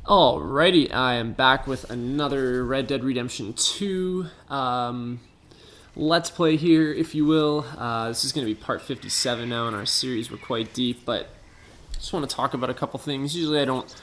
Alrighty, I am back with another Red Dead Redemption 2 Let's Play here, if you will. This is going to be part 57 now in our series. We're quite deep, but I just want to talk about a couple things. Usually I don't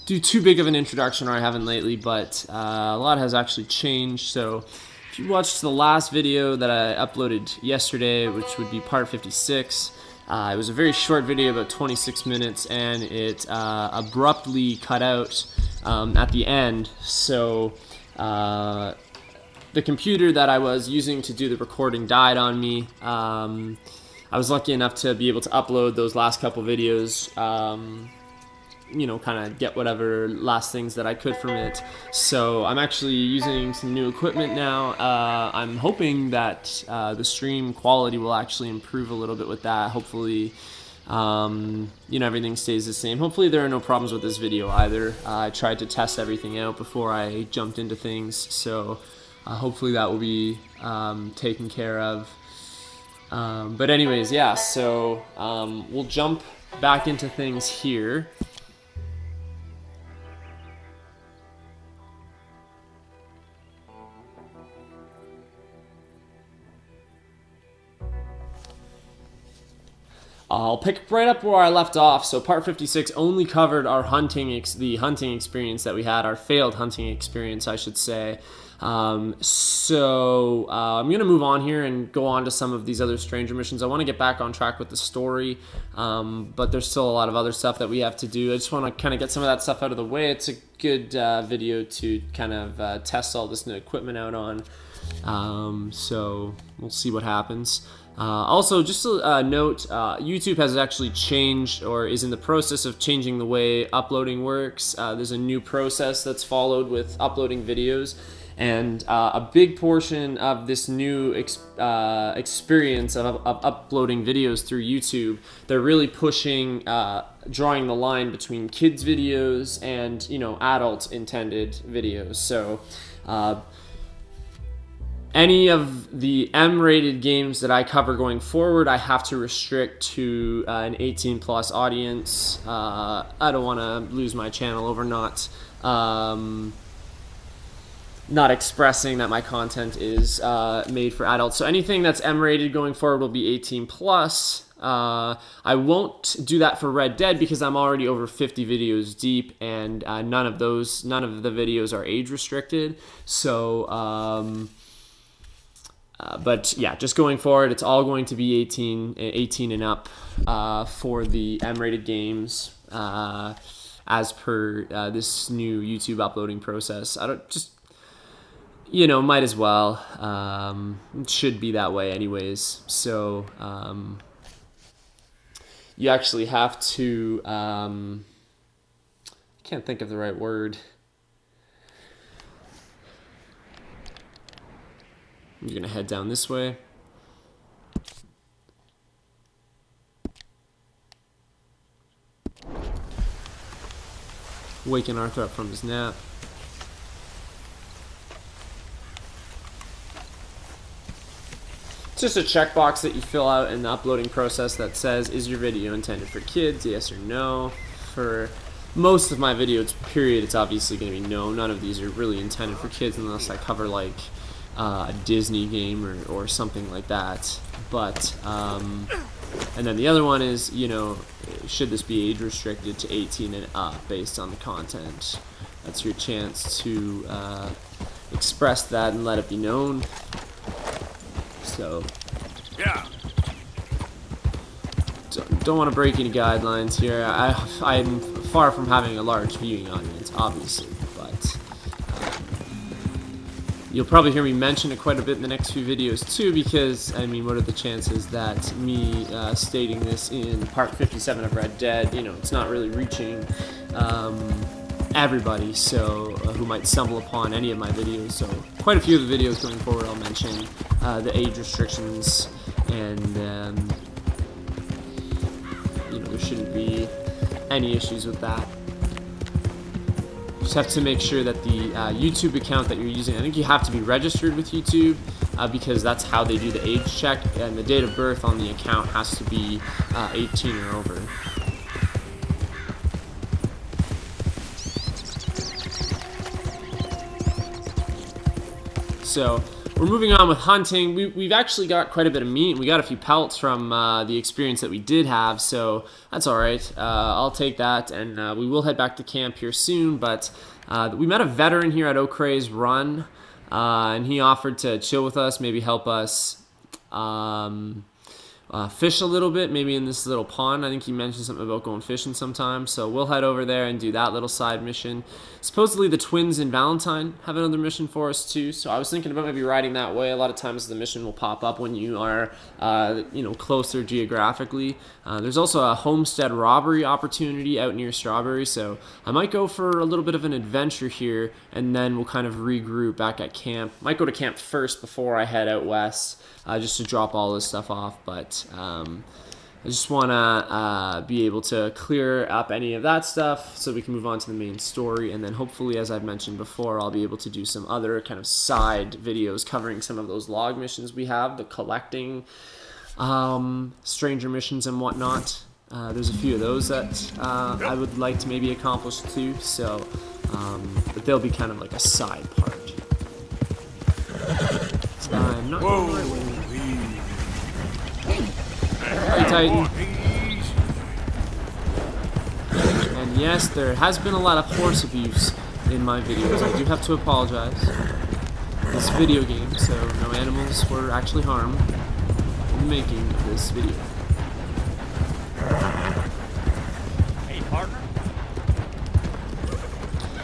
do too big of an introduction, or I haven't lately, but a lot has actually changed. So if you watched the last video that I uploaded yesterday, which would be part 56, it was a very short video, about 26 minutes, and it abruptly cut out at the end. So the computer that I was using to do the recording died on me. I was lucky enough to be able to upload those last couple videos, you know, kind of get whatever last things that I could from it. So I'm actually using some new equipment now. I'm hoping that the stream quality will actually improve a little bit with that. Hopefully, you know, everything stays the same. Hopefully there are no problems with this video either. I tried to test everything out before I jumped into things, so hopefully that will be taken care of. But anyways, yeah, so we'll jump back into things here. I'll pick right up where I left off. So part 56 only covered our the hunting experience that we had, our failed hunting experience, I should say. I'm going to move on here and go on to some of these other stranger missions. I want to get back on track with the story, but there's still a lot of other stuff that we have to do. I just want to kind of get some of that stuff out of the way. It's a good video to kind of test all this new equipment out on. So we'll see what happens. Also, just a note, YouTube has actually changed, or is in the process of changing the way uploading works. There's a new process that's followed with uploading videos, and a big portion of this new experience of uploading videos through YouTube, they're really pushing, drawing the line between kids videos and, you know, adult intended videos. So any of the M-rated games that I cover going forward, I have to restrict to an 18-plus audience. I don't want to lose my channel over not expressing that my content is made for adults. So anything that's M-rated going forward will be 18-plus. I won't do that for Red Dead because I'm already over 50 videos deep, and none of the videos are age restricted. So but yeah, just going forward, it's all going to be 18 and up for the M-rated games, as per this new YouTube uploading process. I don't just, you know, might as well. It should be that way anyways. So you actually have to, can't think of the right word. You're going to head down this way. Waking Arthur up from his nap. It's just a checkbox that you fill out in the uploading process that says, is your video intended for kids, yes or no? For most of my videos, period, it's obviously going to be no. None of these are really intended for kids unless I cover like a Disney game or something like that. But and then the other one is, you know, should this be age restricted to 18 and up based on the content? That's your chance to express that and let it be known. So yeah, don't want to break any guidelines here. I'm far from having a large viewing audience, obviously, but you'll probably hear me mention it quite a bit in the next few videos too, because, I mean, what are the chances that me stating this in part 57 of Red Dead, you know, it's not really reaching everybody, so who might stumble upon any of my videos. So quite a few of the videos going forward I'll mention the age restrictions and there shouldn't be any issues with that. Just have to make sure that the YouTube account that you're using, I think you have to be registered with YouTube because that's how they do the age check, and the date of birth on the account has to be 18 or over. So we're moving on with hunting. We've actually got quite a bit of meat. We got a few pelts from the experience that we did have, so that's all right. I'll take that, and we will head back to camp here soon. But we met a veteran here at O'Crea's Run, and he offered to chill with us, maybe help us fish a little bit, maybe in this little pond. I think he mentioned something about going fishing sometime, so we'll head over there and do that little side mission. Supposedly the twins in Valentine have another mission for us too, so I was thinking about maybe riding that way. A lot of times the mission will pop up when you are closer geographically. There's also a homestead robbery opportunity out near Strawberry, so I might go for a little bit of an adventure here, and then we'll kind of regroup back at camp. Might go to camp first before I head out west, just to drop all this stuff off, but I just want to be able to clear up any of that stuff so we can move on to the main story, and then hopefully, as I've mentioned before, I'll be able to do some other kind of side videos covering some of those log missions we have, the collecting stranger missions and whatnot. There's a few of those that I would like to maybe accomplish too, so but they'll be kind of like a side part. I'm not going the right way. Hey, Titan. And yes, there has been a lot of horse abuse in my videos. I do have to apologize. This video game, so no animals were actually harmed in the making of this video. Hey, partner.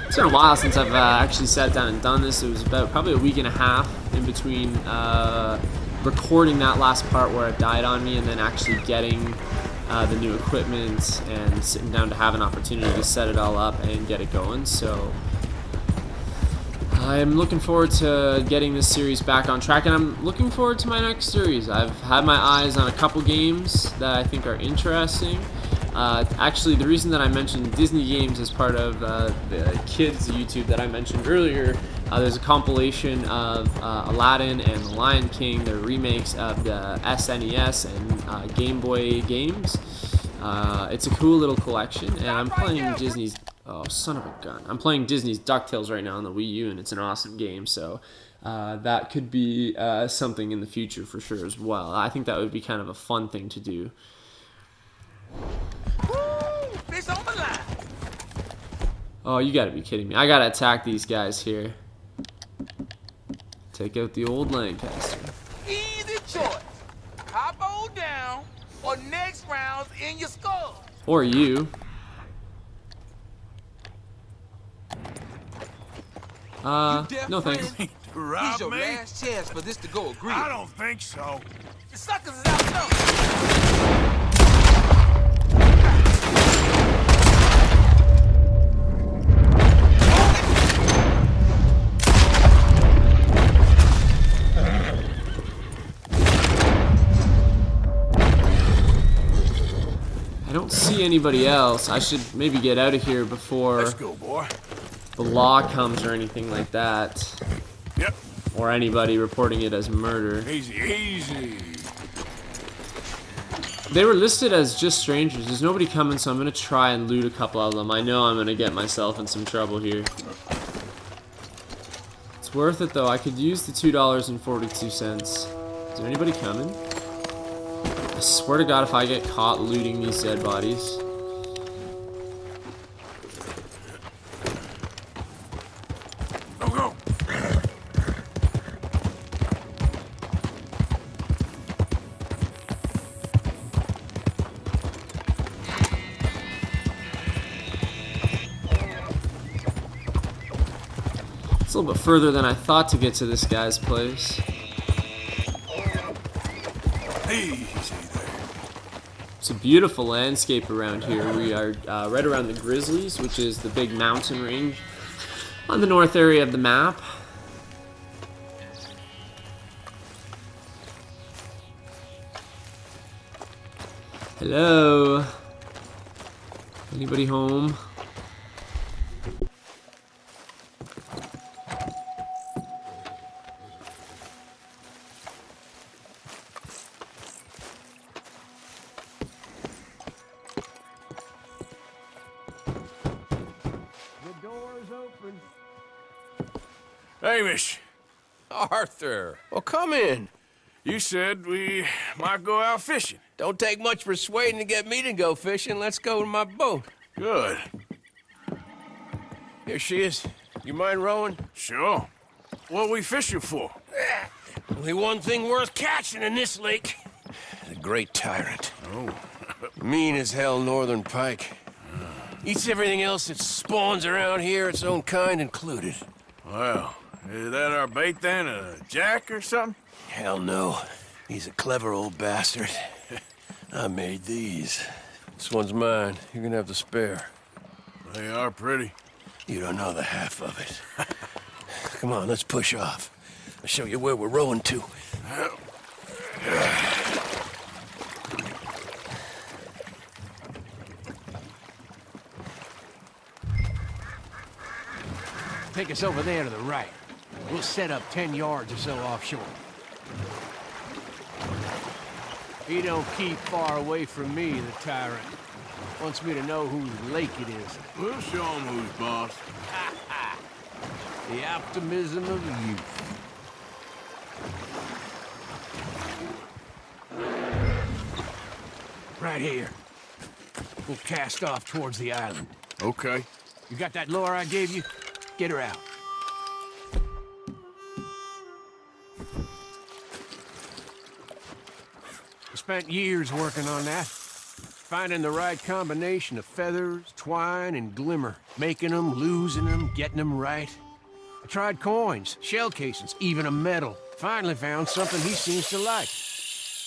It's been a while since I've actually sat down and done this. It was about probably a week and a half in between recording that last part where it died on me and then actually getting the new equipment and sitting down to have an opportunity to set it all up and get it going. So I'm looking forward to getting this series back on track, and I'm looking forward to my next series. I've had my eyes on a couple games that I think are interesting. Actually, the reason that I mentioned Disney games as part of the kids YouTube that I mentioned earlier, there's a compilation of Aladdin and The Lion King. They're remakes of the SNES and Game Boy games. It's a cool little collection, and I'm playing Disney's... Oh, son of a gun. I'm playing Disney's DuckTales right now on the Wii U, and it's an awesome game, so that could be something in the future for sure as well. I think that would be kind of a fun thing to do. Oh, you gotta be kidding me. I gotta attack these guys here. Take out the old Lancaster. Easy choice. Hop on down, or next round's in your skull. Or you. No thanks. Here's your last chance for this to go agree. I don't think so. The suckers is out there. I don't see anybody else. I should maybe get out of here before Let's go, boy. the law comes or anything like that. Yep. Or anybody reporting it as murder. Easy, easy. They were listed as just strangers. There's nobody coming, so I'm going to try and loot a couple of them. I know I'm going to get myself in some trouble here. It's worth it, though. I could use the $2.42. Is there anybody coming? I swear to God, if I get caught looting these dead bodies. Go, go. It's a little bit further than I thought to get to this guy's place. Easy there. It's a beautiful landscape around here. We are right around the Grizzlies, which is the big mountain range on the north area of the map. Hello. Anybody home? The door's open. Hamish, Arthur, well, come in. you said we might go out fishing. Don't take much persuading to get me to go fishing. Let's go to my boat. Good. Here she is. You mind rowing? Sure. What we fishing for? Only one thing worth catching in this lake. The great tyrant. Oh. Mean as hell northern pike. Eats everything else that spawns around here, its own kind included. Well, is that our bait then? A jack or something? Hell no. He's a clever old bastard. I made these. This one's mine. You're gonna have to spare. They are pretty. You don't know the half of it. Come on, let's push off. I'll show you where we're rowing to. Take us over there to the right. We'll set up 10 yards or so offshore. He don't keep far away from me, the tyrant. Wants me to know whose lake it is. We'll show him who's boss. The optimism of youth. Right here. We'll cast off towards the island. Okay. You got that lure I gave you? Get her out. I spent years working on that. Finding the right combination of feathers, twine, and glimmer. Making them, losing them, getting them right. I tried coins, shell casings, even a medal. Finally found something he seems to like.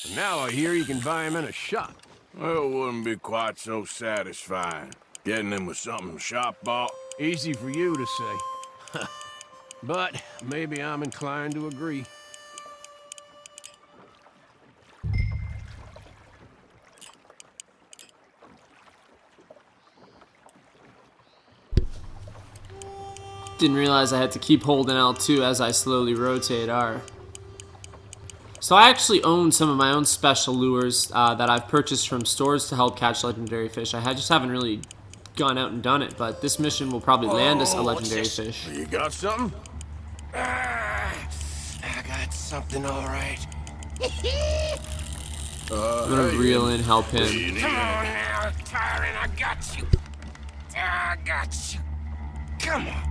And now I hear you can buy him in a shop. Well, it wouldn't be quite so satisfying. Getting him with something shop bought. Easy for you to say. But maybe I'm inclined to agree. Didn't realize I had to keep holding L2 as I slowly rotate R. So I actually own some of my own special lures that I've purchased from stores to help catch legendary fish. I just haven't really gone out and done it, but this mission will probably land us a legendary fish. You got something? I got something all right. I'm gonna reel in, help him. Come on now, tyrant, I got you. I got you. Come on.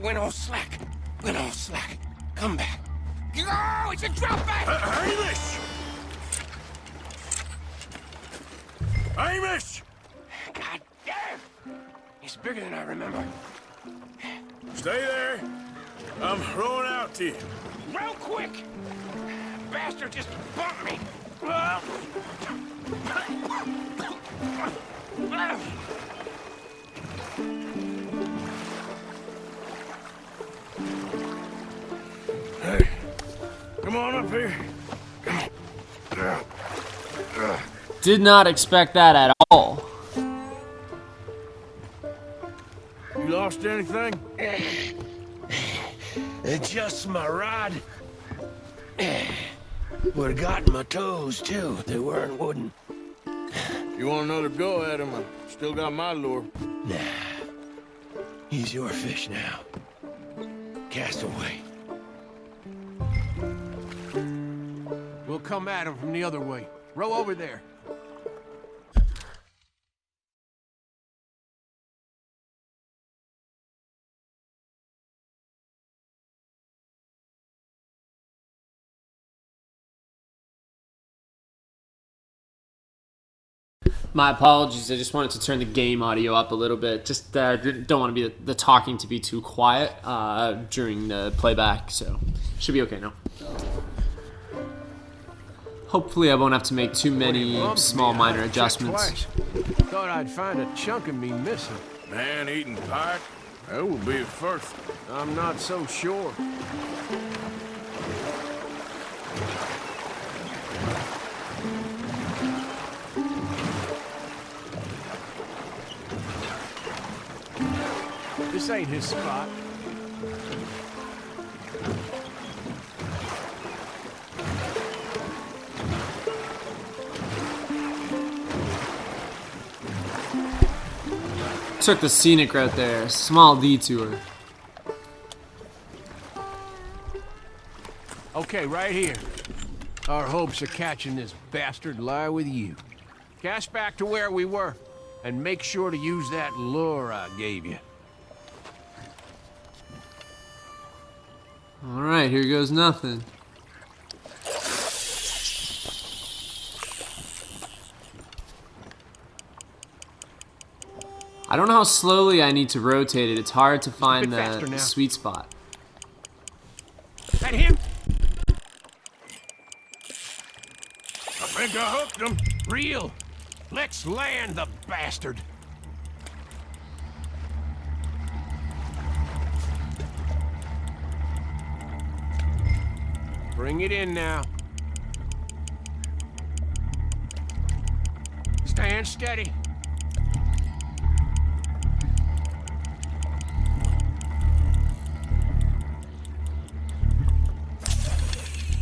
Went all slack. Went all slack. Come back. Oh, it's a drop back! Hamish! Hamish! God damn! He's bigger than I remember. Stay there. I'm rowing out to you. Real quick! Bastard just bumped me. Hey, come on up here. Did not expect that at all. You lost anything? Just my rod. Would've gotten my toes, too. They weren't wooden. You want another go at him? I still got my lure. Nah. He's your fish now. Cast away. We'll come at him from the other way. Row over there. My apologies, I just wanted to turn the game audio up a little bit. Just don't want to be the talking to be too quiet during the playback, so should be okay now. Hopefully I won't have to make too many small minor adjustments. Thought I'd find a chunk of me missing. Man-eating pike? That will be a first. I'm not so sure. This ain't his spot. Took the scenic route there. Small detour. Okay, right here. Our hopes of catching this bastard lie with you. Cast back to where we were, and make sure to use that lure I gave you. Alright, here goes nothing. I don't know how slowly I need to rotate it. It's hard to find the sweet spot. Is that him? I think I hooked him. Real. Let's land the bastard. Bring it in now. Stand steady.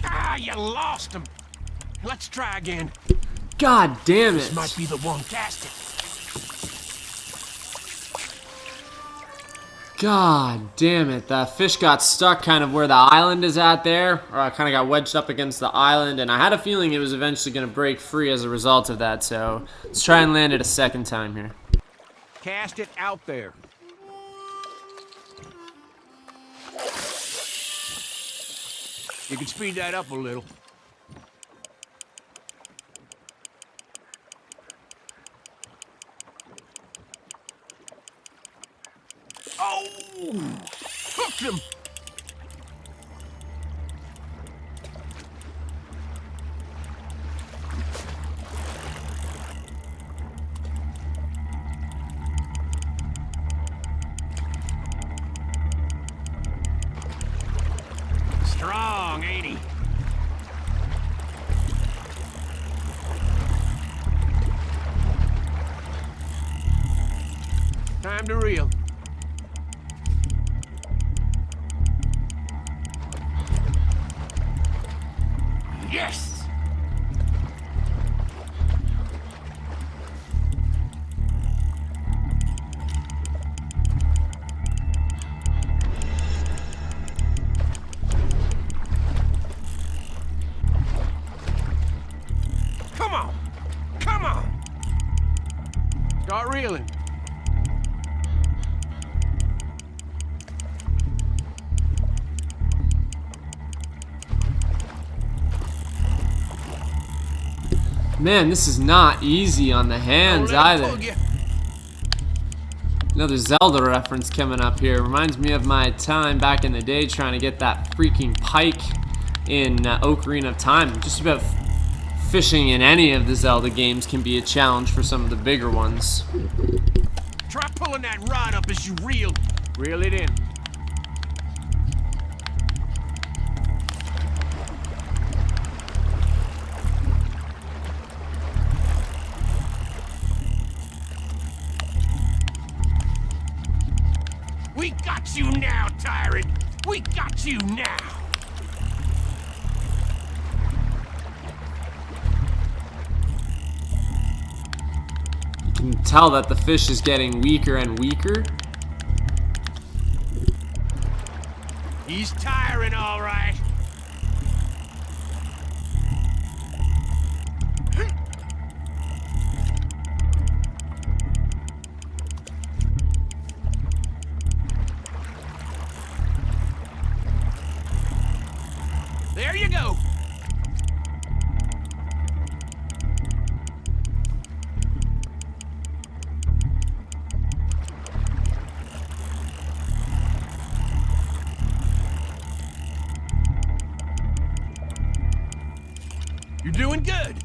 Ah, you lost him. Let's try again. God damn it. This might be the one casting. God damn it. That fish got stuck kind of where the island is at there. Or I kind of got wedged up against the island. And I had a feeling it was eventually going to break free as a result of that. So let's try and land it a second time here. Cast it out there. You can speed that up a little. Oh! Hooked him! Strong, ain't he? Time to reel. Yes! Come on! Come on! Start reeling. Man, this is not easy on the hands either. Another Zelda reference coming up here. Reminds me of my time back in the day trying to get that freaking pike in Ocarina of Time. Just about fishing in any of the Zelda games can be a challenge for some of the bigger ones. Try pulling that rod up as you reel. Reel it in. We got you now, tyrant! We got you now! You can tell that the fish is getting weaker and weaker. He's tiring, all right. There you go. You're doing good.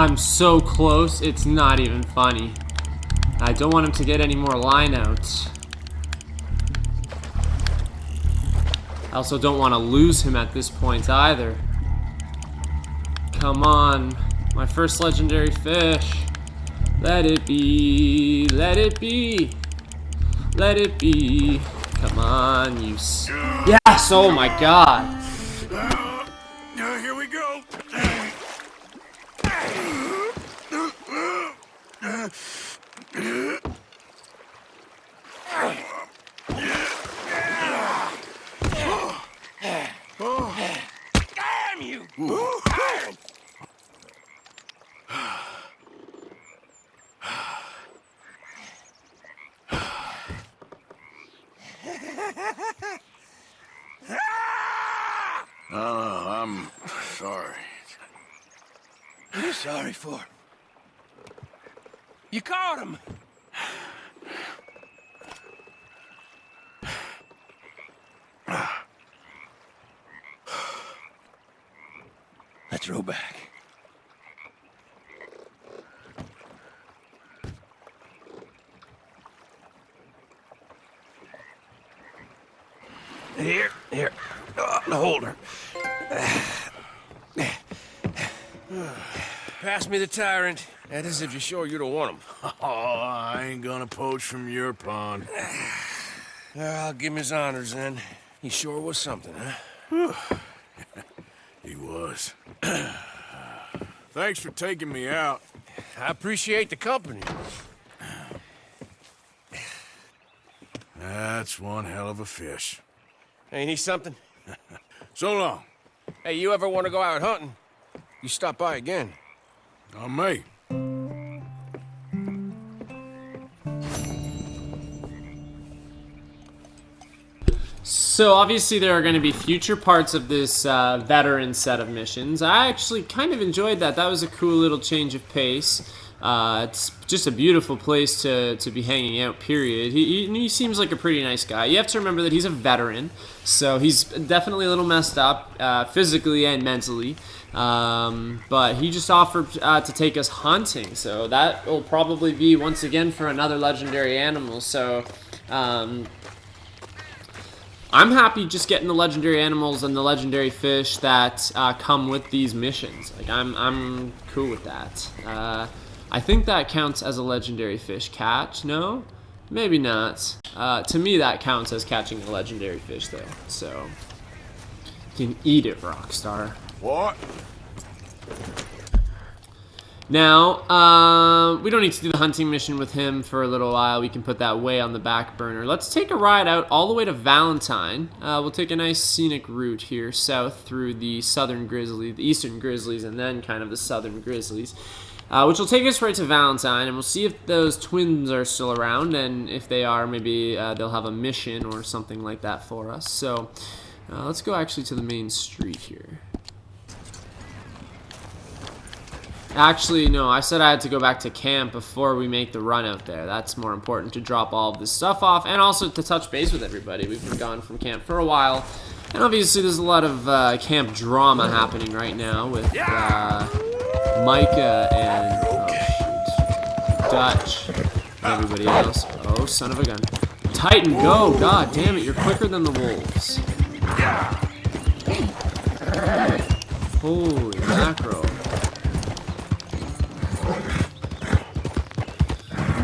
I'm so close, it's not even funny. I don't want him to get any more line outs. I also don't want to lose him at this point either. Come on, my first legendary fish. Let it be, let it be, let it be. Come on, you. Yes, oh my god. Here we go. Damn you! I'm sorry. What are you sorry for? You caught him. Let's row back. Here. Hold her. Pass me the tyrant. That is if you're sure you don't want him. Oh, I ain't gonna poach from your pond. I'll give him his honors then. He sure was something, huh? He was. Thanks for taking me out. I appreciate the company. That's one hell of a fish. Ain't he something? So long. Hey, you ever want to go out hunting? You stop by again. On me. So obviously there are going to be future parts of this veteran set of missions. I actually kind of enjoyed that. That was a cool little change of pace. It's just a beautiful place to be hanging out, period. He seems like a pretty nice guy. You have to remember that he's a veteran, so he's definitely a little messed up physically and mentally. But he just offered to take us hunting, so that will probably be once again for another legendary animal. So I'm happy just getting the legendary animals and the legendary fish that come with these missions. Like I'm cool with that. I think that counts as a legendary fish catch. No, maybe not. To me, that counts as catching a legendary fish, though. So you can eat it, Rockstar. What? Now, we don't need to do the hunting mission with him for a little while. We can put that way on the back burner. Let's take a ride out all the way to Valentine. We'll take a nice scenic route here south through the southern Grizzlies, the eastern Grizzlies, and then kind of the southern Grizzlies, which will take us right to Valentine, and we'll see if those twins are still around, and if they are, maybe they'll have a mission or something like that for us. So let's go actually to the main street here. Actually, no, I said I had to go back to camp before we make the run out there. That's more important, to drop all of this stuff off and also to touch base with everybody. We've been gone from camp for a while, and obviously there's a lot of camp drama happening right now with Micah and Dutch and everybody else. Oh, son of a gun. Titan, go! God damn it, you're quicker than the wolves. Holy mackerel.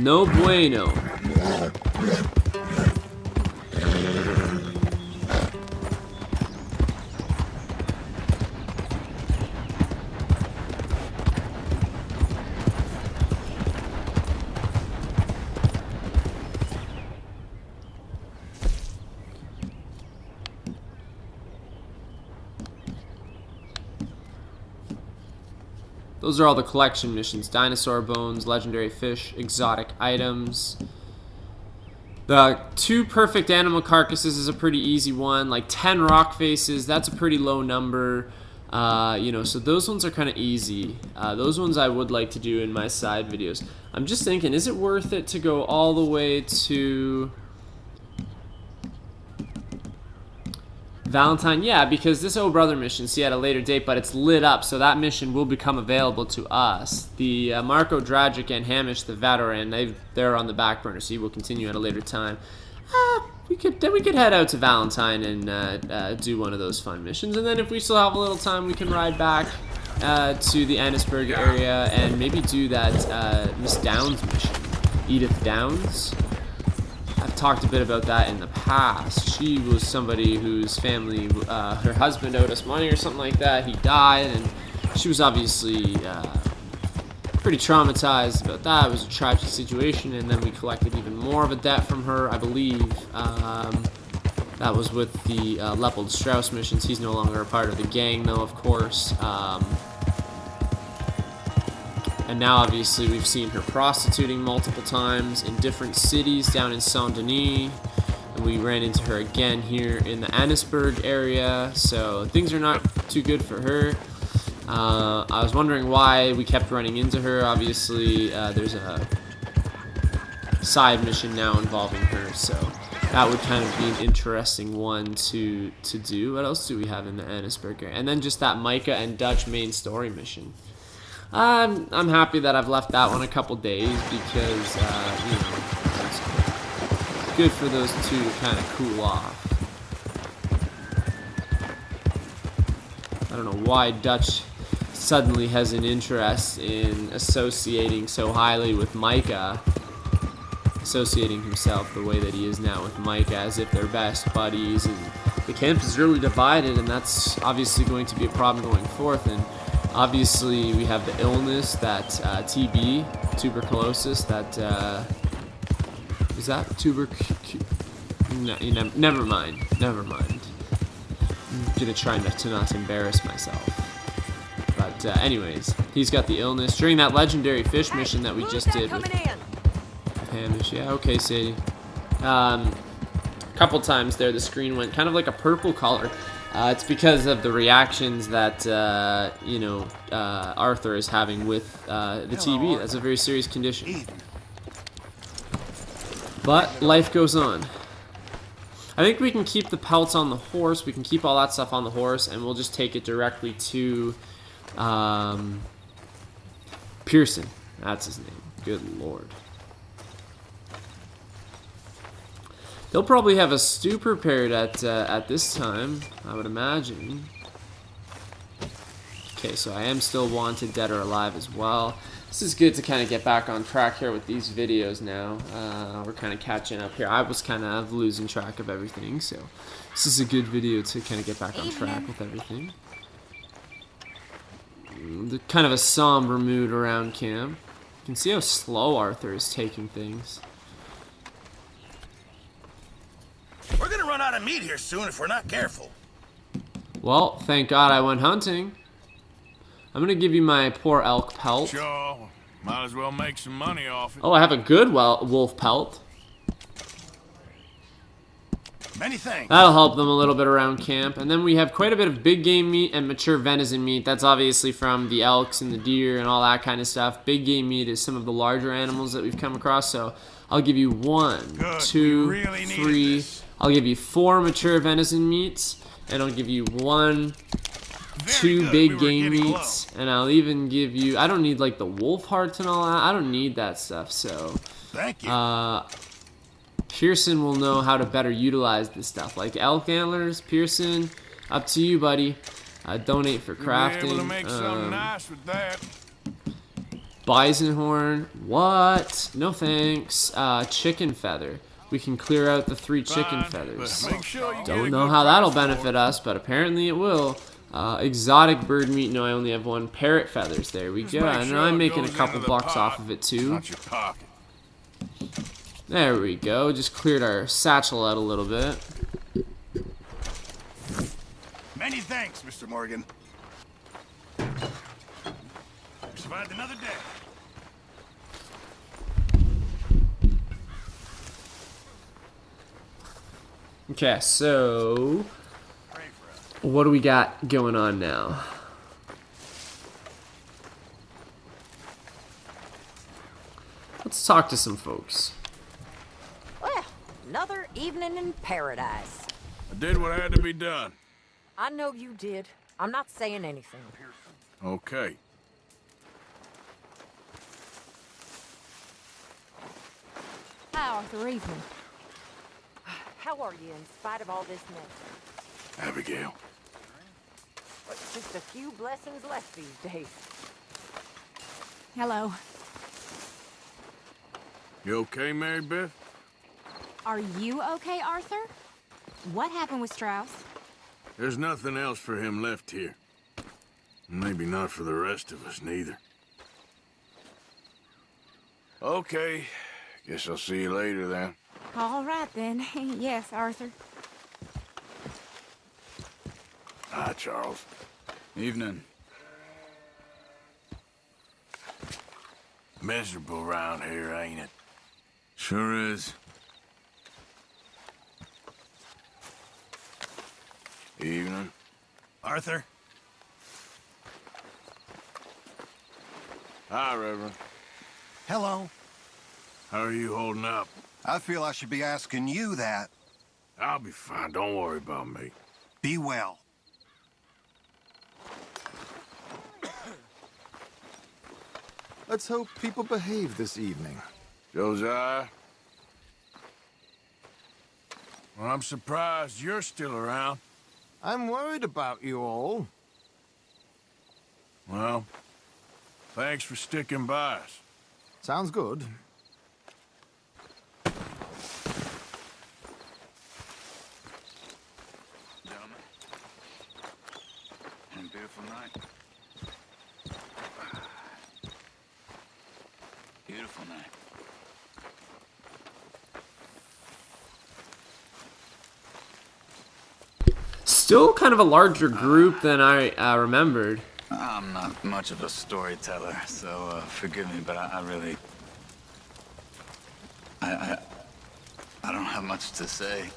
No bueno. Those are all the collection missions. Dinosaur bones, legendary fish, exotic items. The 2 perfect animal carcasses is a pretty easy one. Like 10 rock faces, that's a pretty low number. You know, so those ones are kind of easy. Those ones I would like to do in my side videos. I'm just thinking, is it worth it to go all the way to Valentine, yeah, because this Oh Brother mission, see, at a later date, but it's lit up, so that mission will become available to us. The Marco Dragic and Hamish the veteran, they're on the back burner, so he will continue at a later time. We could head out to Valentine and do one of those fun missions, and then if we still have a little time, we can ride back to the Annisburg area and maybe do that Miss Downs mission, Edith Downs. I've talked a bit about that in the past. She was somebody whose family, her husband owed us money or something like that. He died, and she was obviously pretty traumatized about that. It was a tragic situation, and then we collected even more of a debt from her, I believe. That was with the Leopold Strauss missions. He's no longer a part of the gang, though, of course. And now, obviously, we've seen her prostituting multiple times in different cities down in Saint-Denis. And we ran into her again here in the Annisburg area. So things are not too good for her. I was wondering why we kept running into her. Obviously, there's a side mission now involving her. So that would kind of be an interesting one to do. What else do we have in the Annisburg area? And then just that Micah and Dutch main story mission. I'm happy that I've left that one a couple days because, you know, it's good for those two to kind of cool off. I don't know why Dutch suddenly has an interest in associating so highly with Micah, associating himself the way that he is now with Micah as if they're best buddies, and the camp is really divided, and that's obviously going to be a problem going forth. And obviously, we have the illness that TB, tuberculosis, that is that no, never mind. I'm gonna try to not embarrass myself. But anyways, he's got the illness during that legendary fish mission that we just did with Hamish. Yeah, okay, Sadie. A couple times there, the screen went kind of like a purple color. It's because of the reactions that, you know, Arthur is having with the TB. That's a very serious condition. But life goes on. I think we can keep the pelts on the horse. We can keep all that stuff on the horse, and we'll just take it directly to Pearson. That's his name. Good Lord. They'll probably have a stew prepared at this time, I would imagine. Okay, so I am still wanted, dead or alive as well. This is good to kind of get back on track here with these videos now. We're kind of catching up here. I was kind of losing track of everything, so this is a good video to kind of get back on track with everything. Kind of a somber mood around camp. You can see how slow Arthur is taking things. We're gonna run out of meat here soon if we're not careful. Well, thank God I went hunting. I'm gonna give you my poor elk pelt. Sure, might as well make some money off it. Oh, I have a good wolf pelt. Many thanks. That'll help them a little bit around camp. And then we have quite a bit of big game meat and mature venison meat. That's obviously from the elks and the deer and all that kind of stuff. Big game meat is some of the larger animals that we've come across. So I'll give you 1, 2, really 3. I'll give you 4 mature venison meats, and I'll give you 1, 2 big game meats, and I'll even give you, I don't need like the wolf hearts and all that. I don't need that stuff. So Thank you. Pearson will know how to better utilize this stuff. Like elk antlers, Pearson, up to you, buddy. Donate for crafting. Be able to make something nice with that. Bison horn, what? No thanks. Chicken feather. We can clear out the 3 chicken feathers. Make sure you Don't know how that'll benefit us, but apparently it will. Exotic bird meat. No, I only have 1. Parrot feathers. There we go. And I'm making a couple bucks off of it too. Not your pocket. There we go. Just cleared our satchel out a little bit. Many thanks, Mr. Morgan. Survived another day. Okay, so what do we got going on now? Let's talk to some folks. Well, another evening in paradise. I did what had to be done. I know you did. I'm not saying anything. Okay. Hi, Arthur. Evening. How are you in spite of all this mess? Abigail. Just a few blessings left these days. Hello. You okay, Mary Beth? Are you okay, Arthur? What happened with Strauss? There's nothing else for him left here. Maybe not for the rest of us, neither. Okay. Guess I'll see you later, then. All right, then. Yes, Arthur. Hi, Charles. Evening. Miserable around here, ain't it? Sure is. Evening. Arthur? Hi, Reverend. Hello. How are you holding up? I feel I should be asking you that. I'll be fine. Don't worry about me. Be well. Let's hope people behave this evening. Josiah? Well, I'm surprised you're still around. I'm worried about you all. Well, thanks for sticking by us. Sounds good. Gentlemen. And a beautiful night. Beautiful night. Still kind of a larger group than I remembered. I'm not much of a storyteller, so forgive me, but I really... I don't have much to say.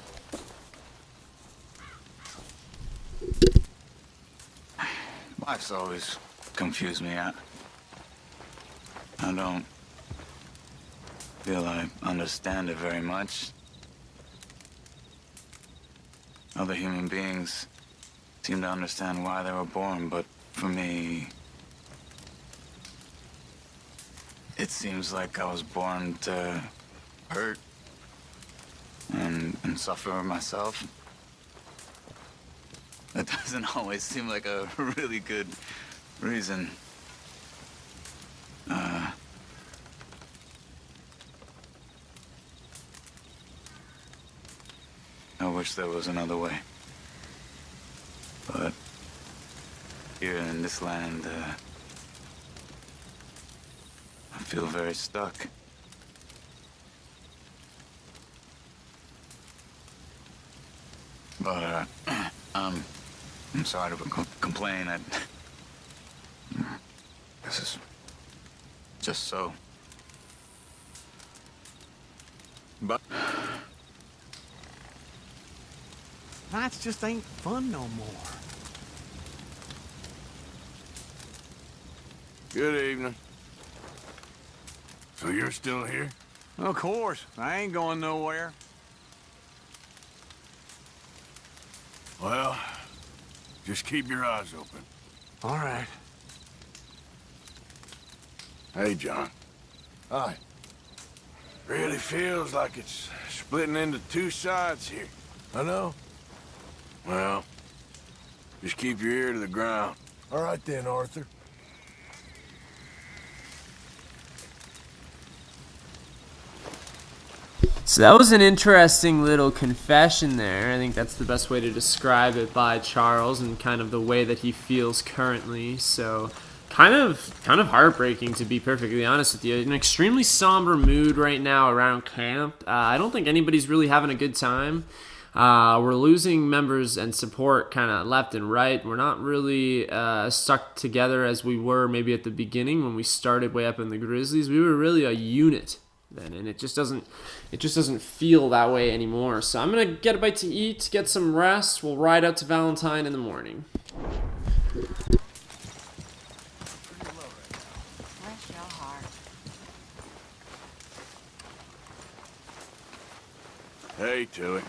Life's always confused me. I don't feel I understand it very much. Other human beings seem to understand why they were born, but for me, it seems like I was born to hurt and suffer myself. That doesn't always seem like a really good reason. I wish there was another way. But here in this land, I feel very stuck. But I'm sorry to complain. This is just so. But Nights just ain't fun no more. Good evening. So you're still here? Of course. I ain't going nowhere. Well, just keep your eyes open. All right. Hey, John. Aye. Really feels like it's splitting into two sides here. I know. Well, just keep your ear to the ground. All right then, Arthur. So that was an interesting little confession there. I think that's the best way to describe it by Charles and kind of the way that he feels currently. So kind of heartbreaking, to be perfectly honest with you. An extremely somber mood right now around camp. I don't think anybody's really having a good time. We're losing members and support kind of left and right. We're not really stuck together as we were maybe at the beginning when we started way up in the Grizzlies. We were really a unit then, and it just doesn't feel that way anymore. So I'm gonna get a bite to eat, get some rest. We'll ride out to Valentine in the morning. Bless your heart. Hey, Tilly.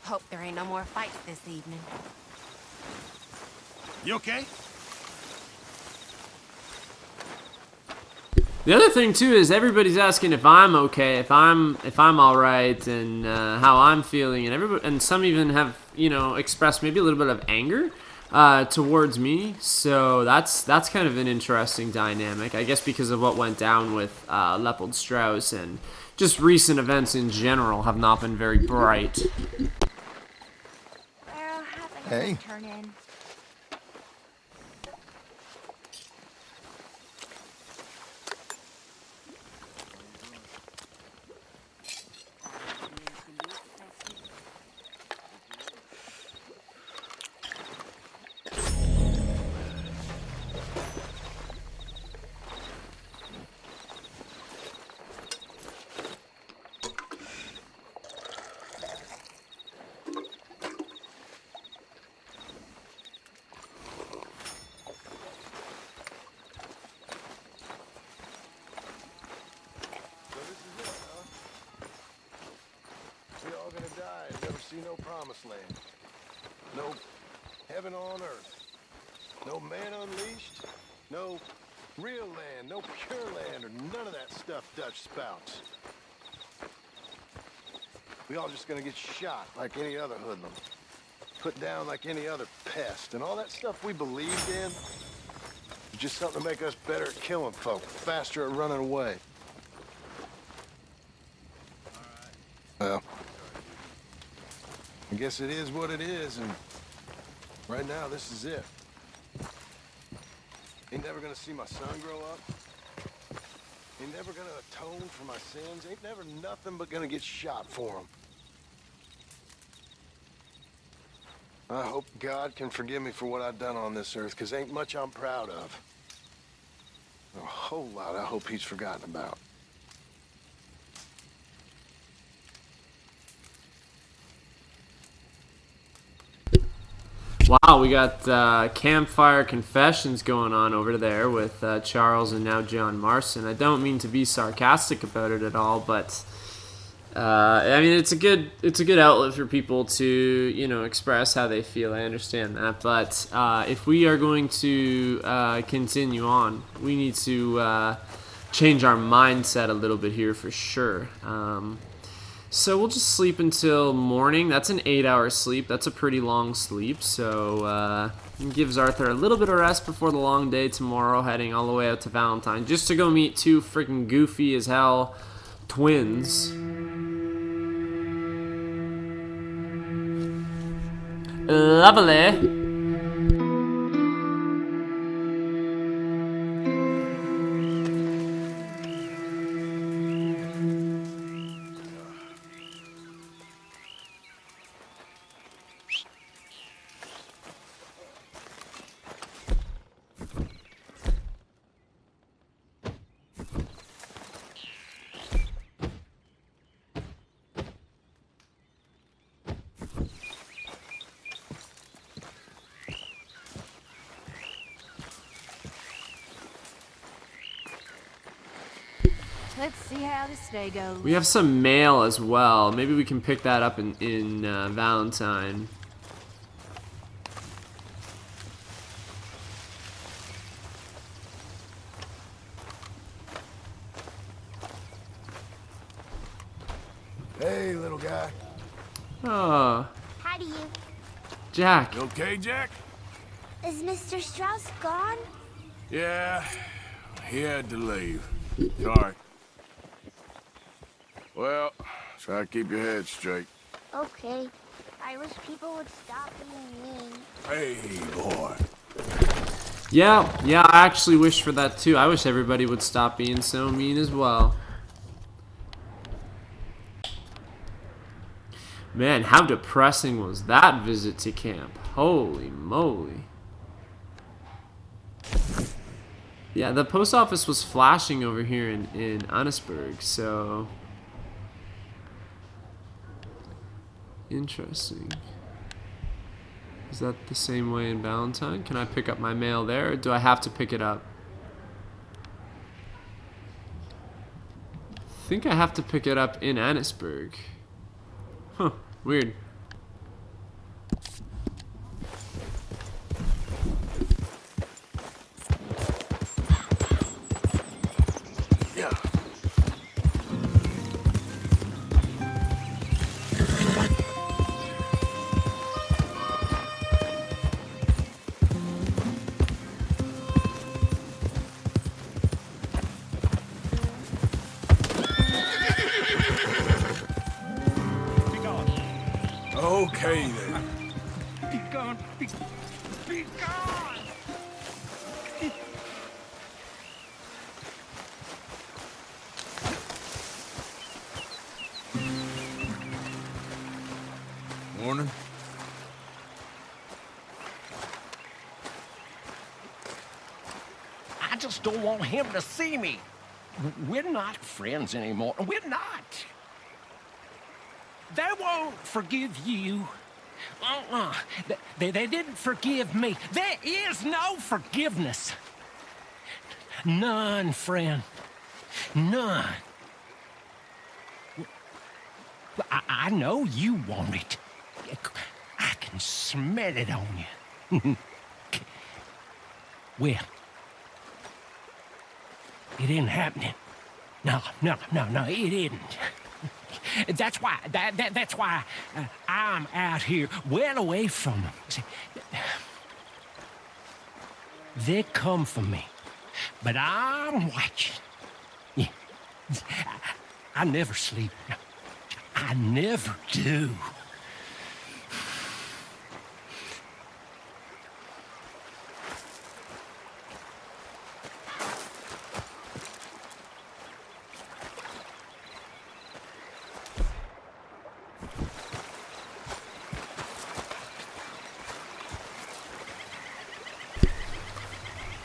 Hope there ain't no more fights this evening. You okay? The other thing too is everybody's asking if I'm okay, if I'm all right, and how I'm feeling, and everybody, and some even have expressed maybe a little bit of anger towards me. So that's kind of an interesting dynamic, I guess, because of what went down with Leopold Strauss, and just recent events in general have not been very bright. Well, how's it Hey. turn in? We all gonna die and never see no promised land. No heaven on earth. No man unleashed. No real land. No pure land or none of that stuff Dutch spouts. We all just gonna get shot like any other hoodlum. Put down like any other pest. And all that stuff we believed in is just something to make us better at killing folk, faster at running away. Well, I guess it is what it is, and right now this is it. Ain't never gonna see my son grow up. Ain't never gonna atone for my sins. Ain't never nothing but gonna get shot for them. I hope God can forgive me for what I've done on this earth, 'cause ain't much I'm proud of. A whole lot I hope he's forgotten about. Wow, we got campfire confessions going on over there with Charles and now John Marston. I don't mean to be sarcastic about it at all, but I mean it's a good outlet for people to express how they feel. I understand that, but if we are going to continue on, we need to change our mindset a little bit here for sure. So we'll just sleep until morning. That's an 8-hour sleep. That's a pretty long sleep. So it gives Arthur a little bit of rest before the long day tomorrow, heading all the way out to Valentine, just to go meet two freaking goofy as hell twins. Lovely. Let's see how this day goes. We have some mail as well. Maybe we can pick that up in Valentine. Hey, little guy. Oh, How do you? Jack. You okay, Jack? Is Mr. Strauss gone? Yeah, he had to leave. Sorry. Well, try to keep your head straight. Okay. I wish people would stop being mean. Hey, boy. Yeah, I actually wish for that too. I wish everybody would stop being so mean as well. Man, how depressing was that visit to camp? Holy moly. Yeah, the post office was flashing over here in Annesburg, so... Interesting. Is that the same way in Valentine? Can I pick up my mail there, or do I have to pick it up? I think I have to pick it up in Annesburg. Huh, weird. Okay, then. Be gone. Be gone. Morning. I just don't want him to see me. We're not friends anymore. We're not. They won't forgive you. They didn't forgive me. There is no forgiveness. None, friend. None. I know you want it. I can smell it on you. Well, it ain't happening. No, it isn't. That's why. That's why I'm out here, well away from them. See, they come for me, but I'm watching. Yeah, I never sleep. I never do.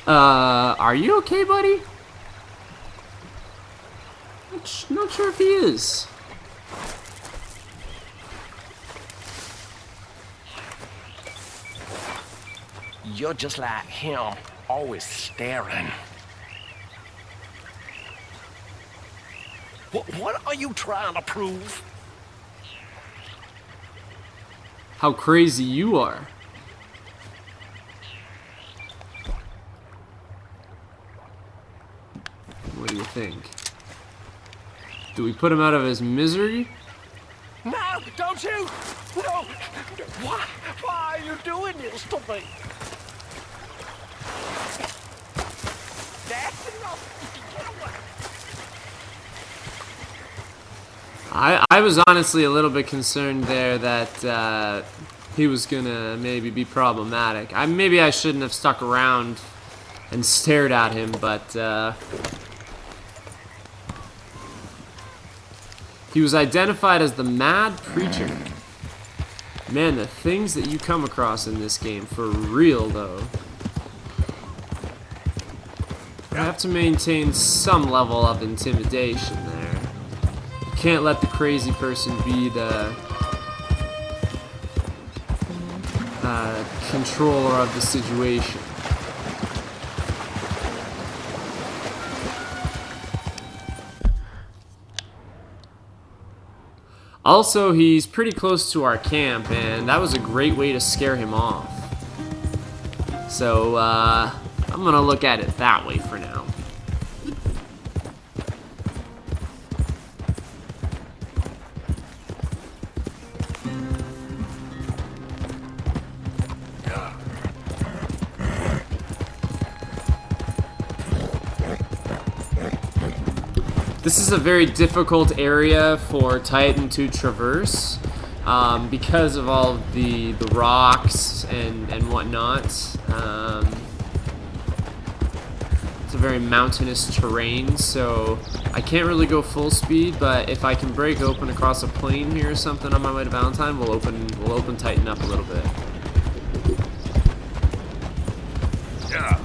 Are you okay, buddy? Not sure if he is. You're just like him, always staring. What are you trying to prove? How crazy you are. What do you think? Do we put him out of his misery? No, don't you! No! Why are you doing this to me? That's enough! Get away! I was honestly a little bit concerned there that he was gonna maybe be problematic. Maybe I shouldn't have stuck around and stared at him, but he was identified as the Mad Preacher. Man, the things that you come across in this game, for real though. You have to maintain some level of intimidation there. You can't let the crazy person be the controller of the situation. Also, he's pretty close to our camp, and that was a great way to scare him off. So, I'm gonna look at it that way for now. This is a very difficult area for Titan to traverse because of all of the rocks and whatnot. It's a very mountainous terrain, so I can't really go full speed, but if I can break open across a plain here or something on my way to Valentine, we'll open Titan up a little bit. Yeah.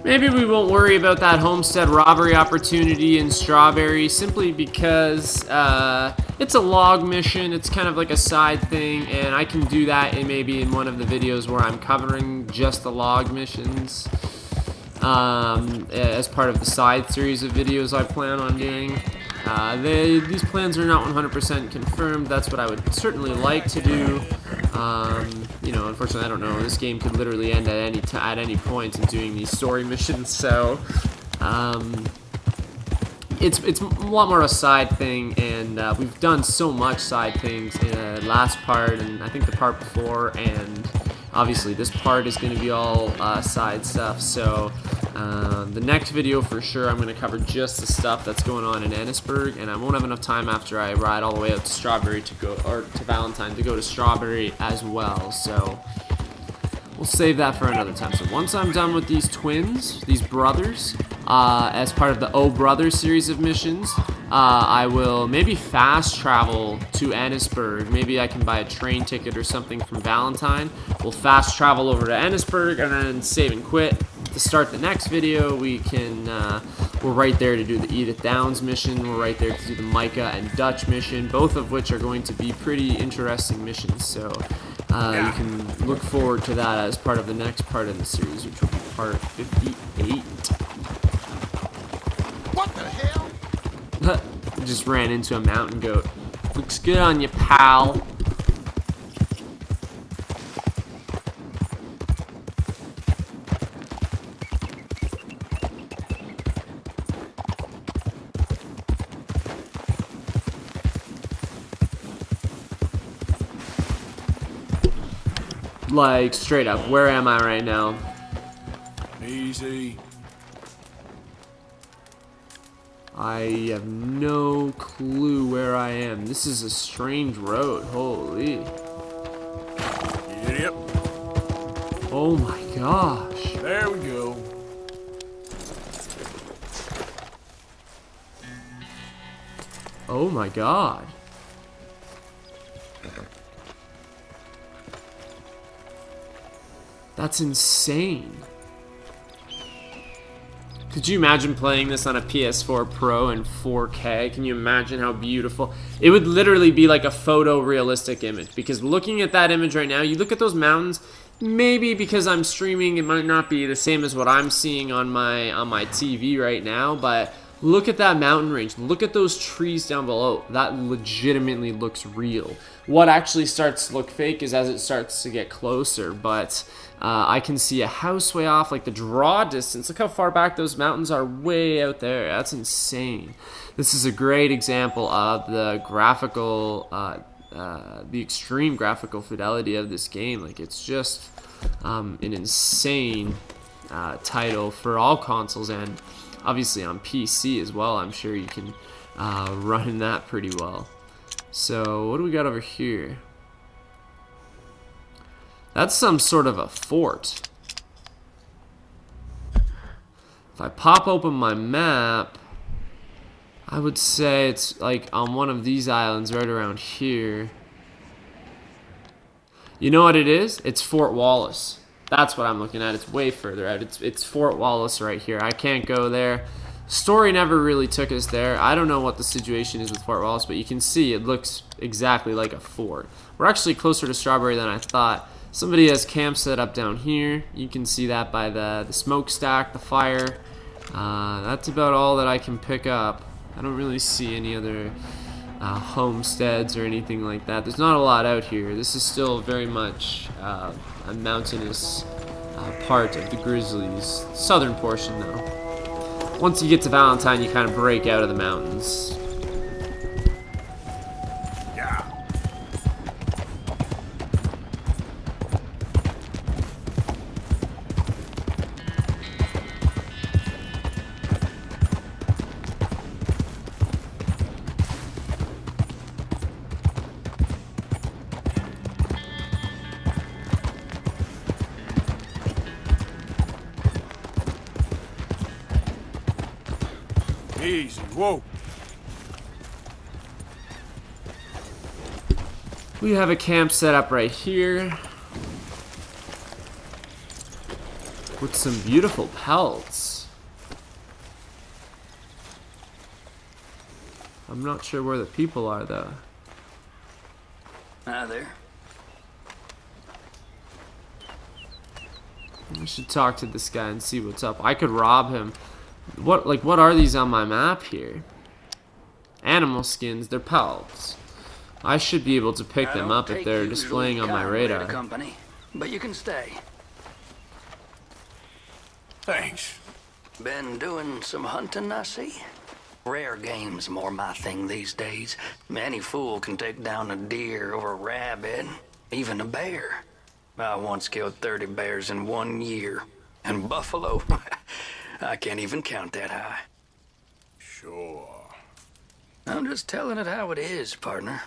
Maybe we won't worry about that homestead robbery opportunity in Strawberry simply because it's a log mission. It's kind of like a side thing, and I can do that maybe in one of the videos where I'm covering just the log missions. as part of the side series of videos I plan on doing. These plans are not 100% confirmed. That's what I would certainly like to do. You know, unfortunately, I don't know. This game could literally end at any point in doing these story missions. So, it's a lot more of a side thing, and we've done so much side things in the last part, and I think the part before, and obviously this part is going to be all side stuff. So the next video for sure I'm going to cover just the stuff that's going on in Ennisburg, and I won't have enough time after I ride all the way out to Strawberry to go, or to Valentine to go to Strawberry as well. So we'll save that for another time. So once I'm done with these twins, these brothers, as part of the Oh Brothers series of missions, I will maybe fast travel to Ennisburg. Maybe I can buy a train ticket or something from Valentine. We'll fast travel over to Ennisburg and then save and quit. To start the next video, we're right there to do the Edith Downs mission. We're right there to do the Micah and Dutch mission, both of which are going to be pretty interesting missions. So you can look forward to that as part of the next part of the series, which will be part 58. What the hell? Just ran into a mountain goat. Looks good on you, pal. Like, straight up, where am I right now? Easy. I have no clue where I am. This is a strange road. Holy. Yep. Oh my gosh. There we go. Oh my god. That's insane. Could you imagine playing this on a PS4 Pro in 4K? Can you imagine how beautiful? It would literally be like a photorealistic image, because looking at that image right now, you look at those mountains, maybe because I'm streaming, it might not be the same as what I'm seeing on my TV right now, but look at that mountain range. Look at those trees down below. That legitimately looks real. What actually starts to look fake is as it starts to get closer, but I can see a house way off, like the draw distance. Look how far back those mountains are, way out there. That's insane. This is a great example of the graphical, the extreme graphical fidelity of this game. Like, it's just an insane title for all consoles, and obviously on PC as well. I'm sure you can run that pretty well. So what do we got over here? That's some sort of a fort. If I pop open my map, I would say it's like on one of these islands right around here. You know what it is? It's Fort Wallace. That's what I'm looking at. It's way further out. It's Fort Wallace right here. I can't go there. Story never really took us there. I don't know what the situation is with Fort Wallace, but you can see it looks exactly like a fort. We're actually closer to Strawberry than I thought. Somebody has camp set up down here. You can see that by the smokestack, the fire. That's about all that I can pick up. I don't really see any other homesteads or anything like that. There's not a lot out here. This is still very much a mountainous part of the Grizzlies. Southern portion, though. Once you get to Valentine, you kind of break out of the mountains. Easy. Whoa. We have a camp set up right here with some beautiful pelts. I'm not sure where the people are, though. Ah, there. I should talk to this guy and see what's up. I could rob him. What are these on my map here? Animal skins, they're pelts. I should be able to pick them up if they're displaying on my radar. Company, but you can stay. Thanks. Been doing some hunting, I see. Rare game's more my thing these days. Any fool can take down a deer or a rabbit, even a bear. I once killed 30 bears in 1 year. And buffalo, I can't even count that high. Sure. I'm just telling it how it is, partner.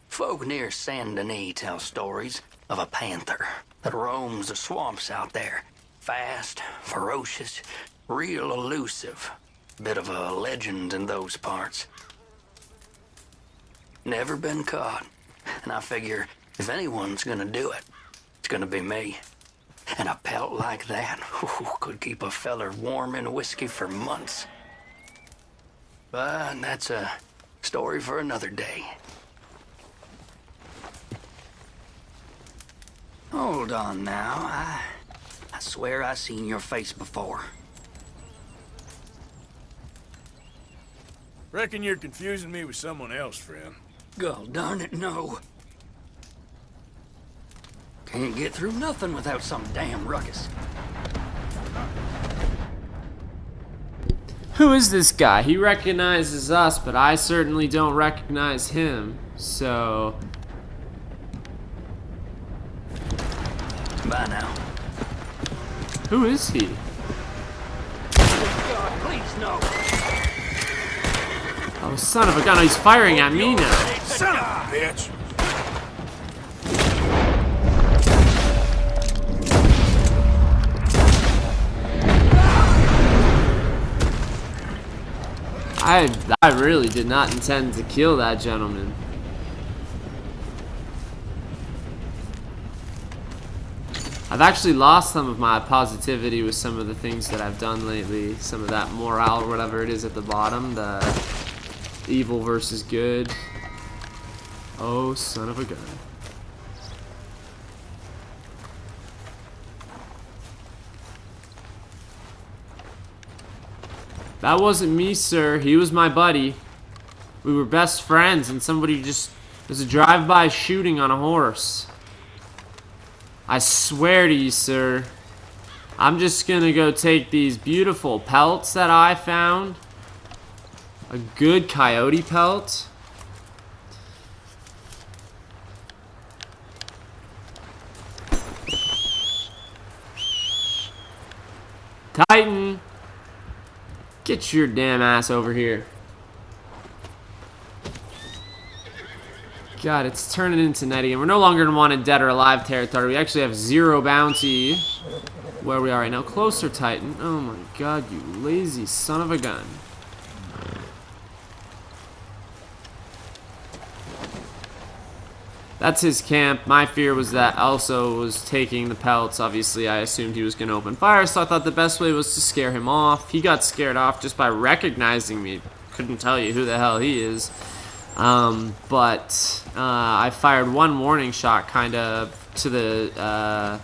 Folk near Saint Denis tell stories of a panther that roams the swamps out there. Fast, ferocious, real elusive. Bit of a legend in those parts. Never been caught. And I figure if anyone's gonna do it, it's gonna be me. And a pelt like that could keep a feller warm in whiskey for months. But that's a story for another day. Hold on now. I swear I seen your face before. Reckon you're confusing me with someone else, friend. God darn it, no. Can't get through nothing without some damn ruckus. Who is this guy? He recognizes us, but I certainly don't recognize him. So... Bye now. who is he? God, please no. Oh, son of a gun, he's firing at me now. Son of a bitch! I really did not intend to kill that gentleman. I've actually lost some of my positivity with some of the things that I've done lately. Some of that morale or whatever it is at the bottom. The evil versus good. Oh, son of a gun. That wasn't me, sir. He was my buddy. We were best friends, and somebody just... There's a drive-by shooting on a horse. I swear to you, sir. I'm just gonna go take these beautiful pelts that I found. A good coyote pelt. Titan! Get your damn ass over here. God, it's turning into night again. We're no longer in wanted dead or alive territory. We actually have 0 bounty where we are right now. Closer, Titan. Oh my god, you lazy son of a gun. That's his camp. My fear was that also was taking the pelts. Obviously, I assumed he was going to open fire, so I thought the best way was to scare him off. He got scared off just by recognizing me. Couldn't tell you who the hell he is. But I fired one warning shot kind of to the,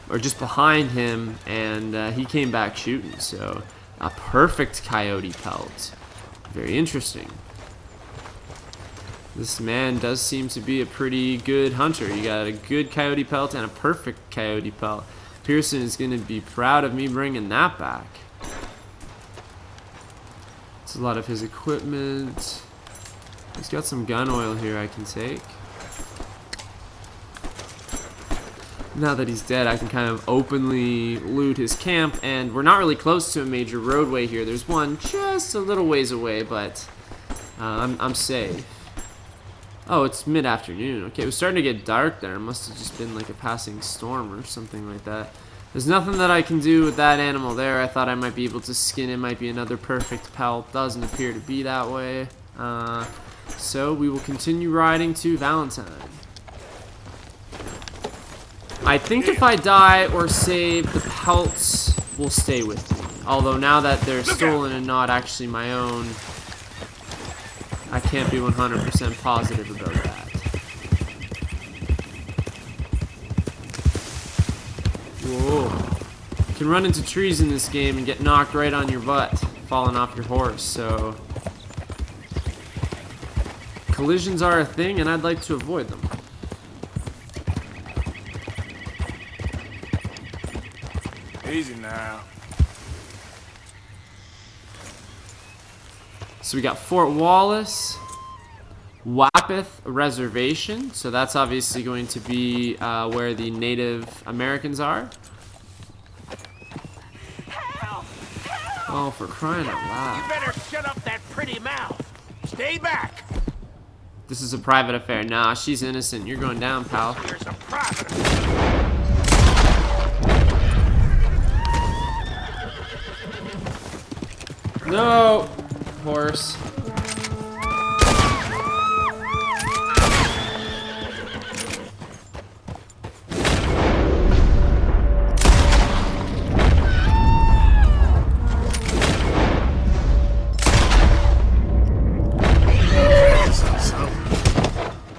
or just behind him, and he came back shooting. So, a perfect coyote pelt. Very interesting. This man does seem to be a pretty good hunter. You got a good coyote pelt and a perfect coyote pelt. Pearson is going to be proud of me bringing that back. It's a lot of his equipment. He's got some gun oil here I can take. Now that he's dead, I can kind of openly loot his camp, and we're not really close to a major roadway here. There's one just a little ways away, but I'm safe. Oh, it's mid-afternoon. Okay, it was starting to get dark there. It must have just been like a passing storm or something like that. There's nothing that I can do with that animal there. I thought I might be able to skin it. Might be another perfect pelt. Doesn't appear to be that way. So we will continue riding to Valentine. I think if I die or save, the pelts will stay with me. Although now that they're stolen and not actually my own, I can't be 100% positive about that. Whoa. You can run into trees in this game and get knocked right on your butt, falling off your horse, so... Collisions are a thing, and I'd like to avoid them. Easy now. So we got Fort Wallace, Wapith Reservation, so that's obviously going to be where the Native Americans are. Oh, for crying out loud. You better shut up that pretty mouth. Stay back. This is a private affair. Nah, she's innocent. You're going down, pal. Here's a private affair. No! Horse.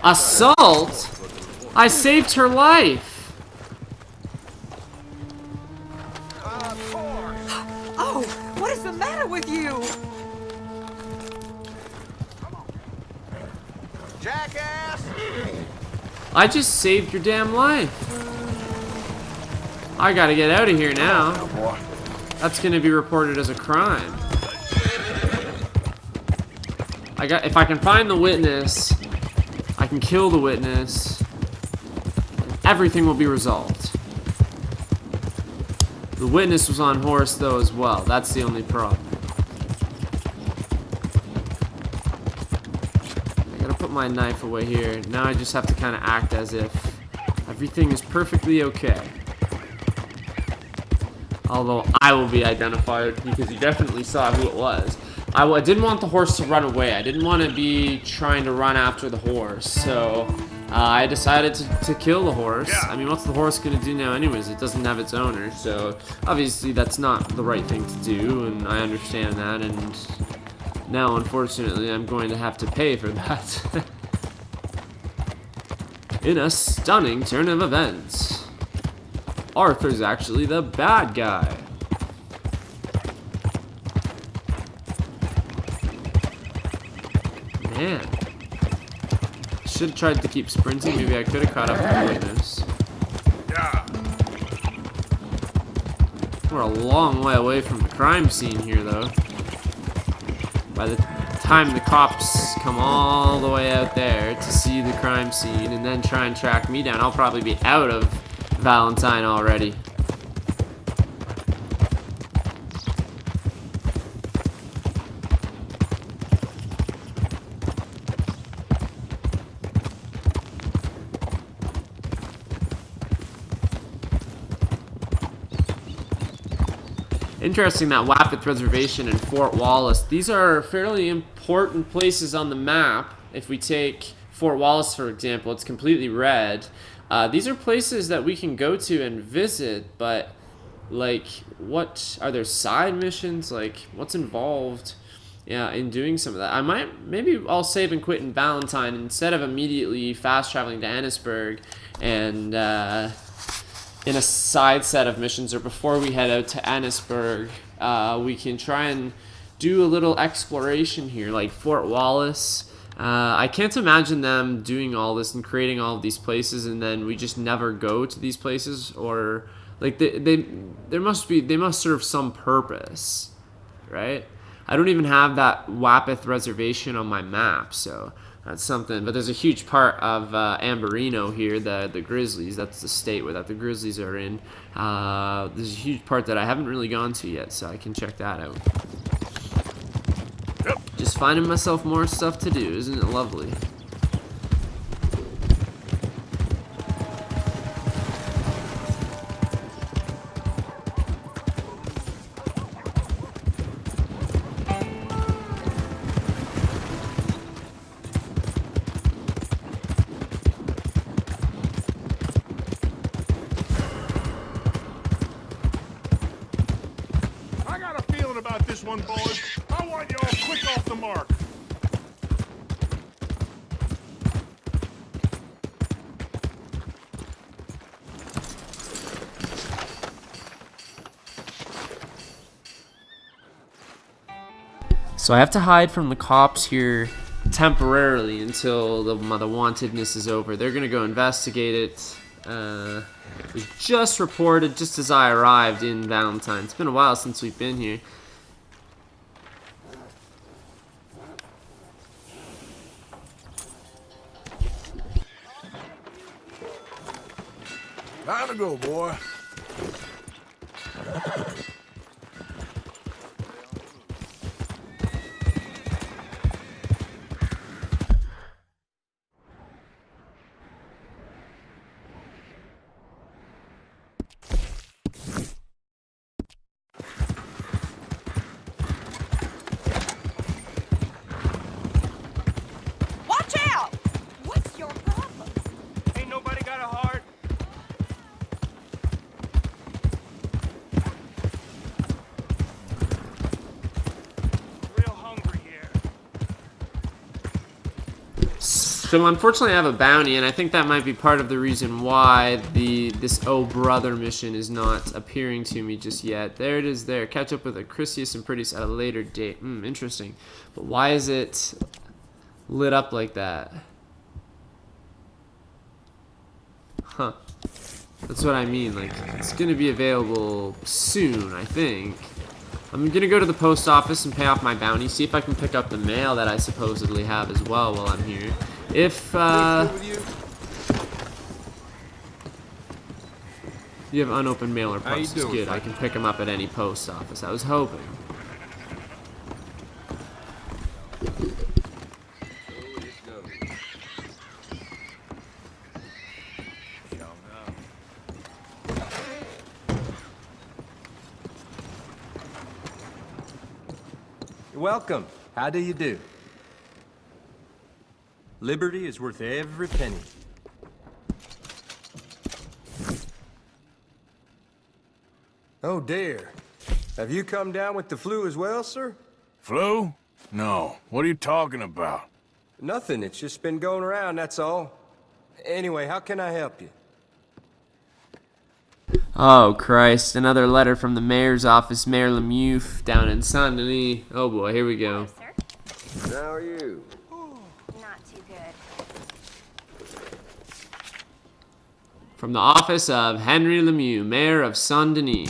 Assault? I saved her life. Oh, what is the matter with you? Jackass! I just saved your damn life. I gotta get out of here now. That's gonna be reported as a crime. If I can find the witness, I can kill the witness. Everything will be resolved. The witness was on horse though as well. That's the only problem. I gotta put my knife away here. Now I just have to kind of act as if everything is perfectly okay. Although I will be identified because you definitely saw who it was. I didn't want the horse to run away. I didn't want to be trying to run after the horse. So I decided to kill the horse. I mean, what's the horse going to do now anyways? It doesn't have its owner. So obviously that's not the right thing to do. And I understand that. And now, unfortunately, I'm going to have to pay for that. In a stunning turn of events, Arthur's actually the bad guy. Man. Should have tried to keep sprinting. Maybe I could have caught up with the witness. We're a long way away from the crime scene here, though. By the time the cops come all the way out there to see the crime scene and then try and track me down, I'll probably be out of Valentine already. Interesting that Wapith Reservation and Fort Wallace, these are fairly important places on the map. If we take Fort Wallace, for example, it's completely red. These are places that we can go to and visit, but like, what are there side missions? Like, what's involved in doing some of that? Maybe I'll save and quit in Valentine instead of immediately fast traveling to Annisburg and in a side set of missions, or before we head out to Annisburg, we can try and do a little exploration here, like Fort Wallace. I can't imagine them doing all this and creating all of these places and then we just never go to these places, or like they must serve some purpose, right? I don't even have that Wapith Reservation on my map, so that's something. But there's a huge part of Amberino here, the Grizzlies. That's the state where the Grizzlies are in. There's a huge part that I haven't really gone to yet, so I can check that out. Just finding myself more stuff to do, isn't it lovely? One, boys. I want you all quick off the mark. So I have to hide from the cops here temporarily until the wantedness is over. They're gonna go investigate it. It was just reported just as I arrived in Valentine. It's been a while since we've been here. Time to go, boy. Watch out! What's your problem? Ain't nobody got a heart. Real hungry here. So unfortunately I have a bounty, and I think that might be part of the reason why this Oh Brother mission is not appearing to me just yet. There it is there. Catch up with Acrisius and Proteus at a later date. Interesting. But why is it lit up like that? Huh. That's what I mean. Like, it's going to be available soon, I think. I'm going to go to the post office and pay off my bounty, see if I can pick up the mail that I supposedly have as well while I'm here. If, you have unopened mail or post, it's good. I can pick them up at any post office. I was hoping. You're welcome. How do you do? Liberty is worth every penny. Oh dear. Have you come down with the flu as well, sir? Flu? No. What are you talking about? Nothing. It's just been going around, that's all. Anyway, how can I help you? Oh, Christ. Another letter from the mayor's office, Mayor Lemieux, down in Saint-Denis. Oh, boy. Here we go. How are you? Not too good. From the office of Henry Lemieux, Mayor of Saint-Denis.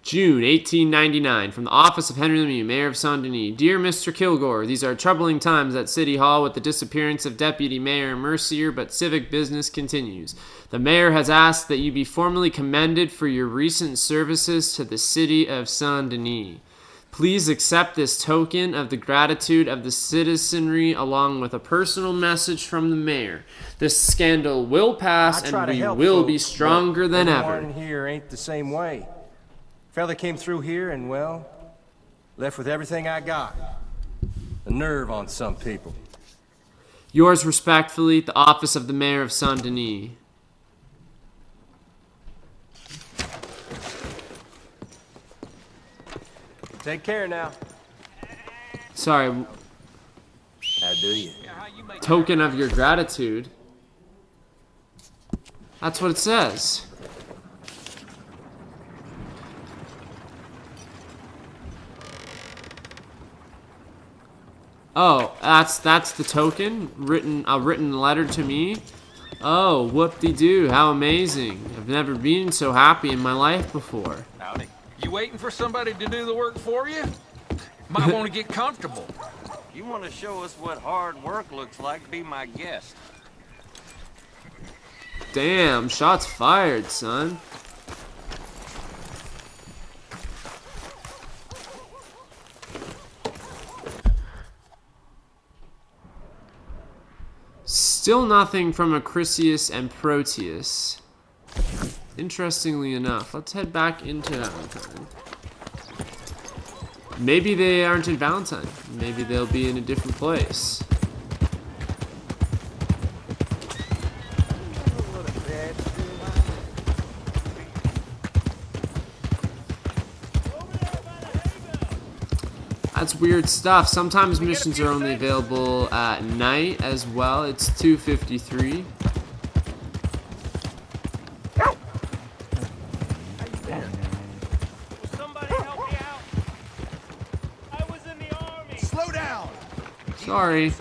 June 1899. From the office of Henry Lemieux, Mayor of Saint-Denis. Dear Mr. Kilgore, these are troubling times at City Hall with the disappearance of Deputy Mayor Mercier, but civic business continues. The mayor has asked that you be formally commended for your recent services to the city of Saint-Denis. Please accept this token of the gratitude of the citizenry along with a personal message from the mayor. This scandal will pass and we will be stronger than ever. Everyone here ain't the same way. Fella came through here and, well, left with everything I got. The nerve on some people. Yours respectfully, the office of the mayor of Saint-Denis. Take care now. Sorry. How do you? Token of your gratitude. That's what it says. Oh, that's the token? A written letter to me? Oh, whoop-de-doo, how amazing. I've never been so happy in my life before. Howdy. You waiting for somebody to do the work for you? Might want to get comfortable. You want to show us what hard work looks like, be my guest. Damn, shots fired, son. Still nothing from Acrisius and Proteus. Interestingly enough, let's head back into Valentine. Maybe they aren't in Valentine. Maybe they'll be in a different place. That's weird stuff. Sometimes missions are only available at night as well. It's 2:53. Somebody help me out. I was in the Sorry.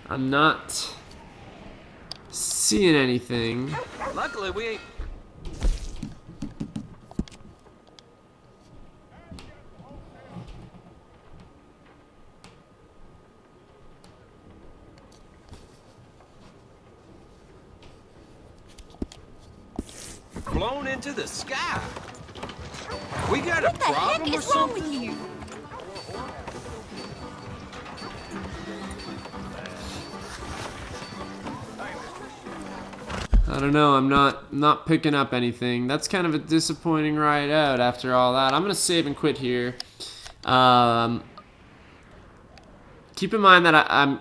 I'm not seeing anything. Luckily, we ain't. Blown into the sky. We got a problem or something? With you? I don't know, I'm not picking up anything. That's kind of a disappointing ride out after all that. I'm gonna save and quit here. Keep in mind that I'm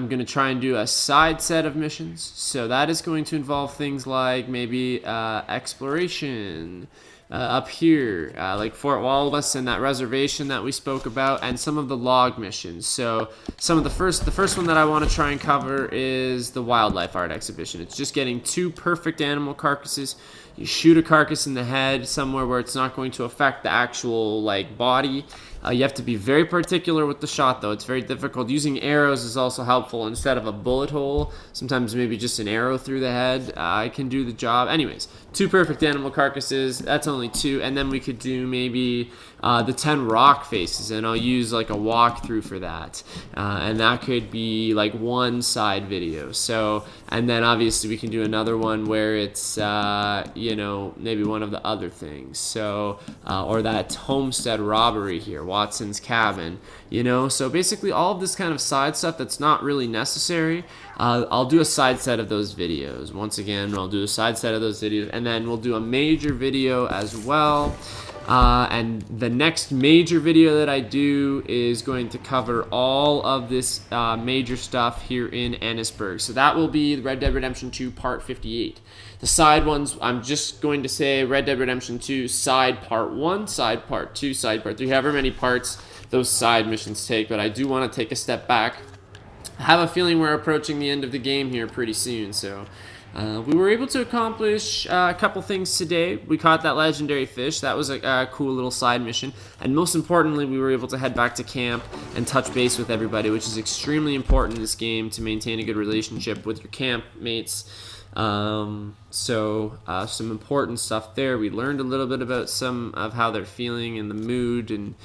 gonna try and do a side set of missions. So that is going to involve things like maybe exploration up here, like Fort Wallace and that reservation that we spoke about, and some of the log missions. So the first one that I want to try and cover is the wildlife art exhibition. It's just getting 2 perfect animal carcasses. You shoot a carcass in the head somewhere where it's not going to affect the actual like body. You have to be very particular with the shot, though. It's very difficult. Using arrows is also helpful instead of a bullet hole. Sometimes maybe just an arrow through the head can do the job. Anyways, 2 perfect animal carcasses. That's only 2. And then we could do maybe the 10 rock faces, and I'll use like a walkthrough for that. And that could be like 1 side video. So, and then obviously we can do another one where it's, you know, maybe one of the other things. So, or that homestead robbery here, Watson's cabin, you know. So basically all of this kind of side stuff that's not really necessary, I'll do a side set of those videos. Once again, I'll do a side set of those videos, and then we'll do a major video as well. And the next major video that I do is going to cover all of this major stuff here in Annisburg. So that will be Red Dead Redemption 2 Part 58. The side ones, I'm just going to say Red Dead Redemption 2 Side Part 1, Side Part 2, Side Part 3, however many parts those side missions take. But I do want to take a step back. I have a feeling we're approaching the end of the game here pretty soon, so we were able to accomplish a couple things today. We caught that legendary fish. That was a cool little side mission. And most importantly, we were able to head back to camp and touch base with everybody, which is extremely important in this game to maintain a good relationship with your camp mates. Some important stuff there. We learned a little bit about some of how they're feeling and the mood, and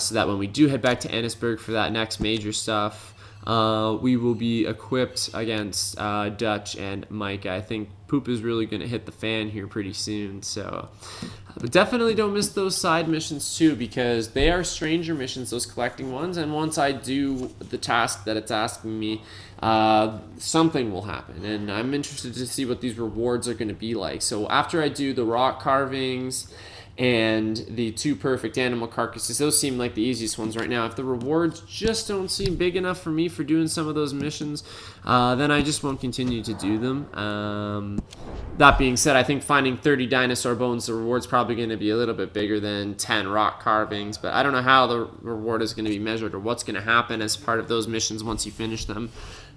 so that when we do head back to Annisburg for that next major stuff, we will be equipped against Dutch and Micah. I think poop is really going to hit the fan here pretty soon. So, but definitely don't miss those side missions too, because they are stranger missions, those collecting ones. And once I do the task that it's asking me, something will happen. And I'm interested to see what these rewards are going to be like. So after I do the rock carvings and the 2 perfect animal carcasses, those seem like the easiest ones right now. If the rewards just don't seem big enough for me for doing some of those missions, then I just won't continue to do them. That being said, I think finding 30 dinosaur bones, the reward's probably going to be a little bit bigger than 10 rock carvings, but I don't know how the reward is going to be measured or what's going to happen as part of those missions once you finish them.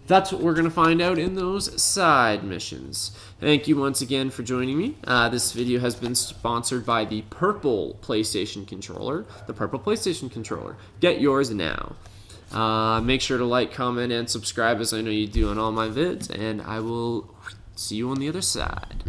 That's what we're going to find out in those side missions. Thank you once again for joining me. This video has been sponsored by the Purple PlayStation Controller. The Purple PlayStation Controller. Get yours now. Make sure to like, comment, and subscribe, as I know you do on all my vids, and I will see you on the other side.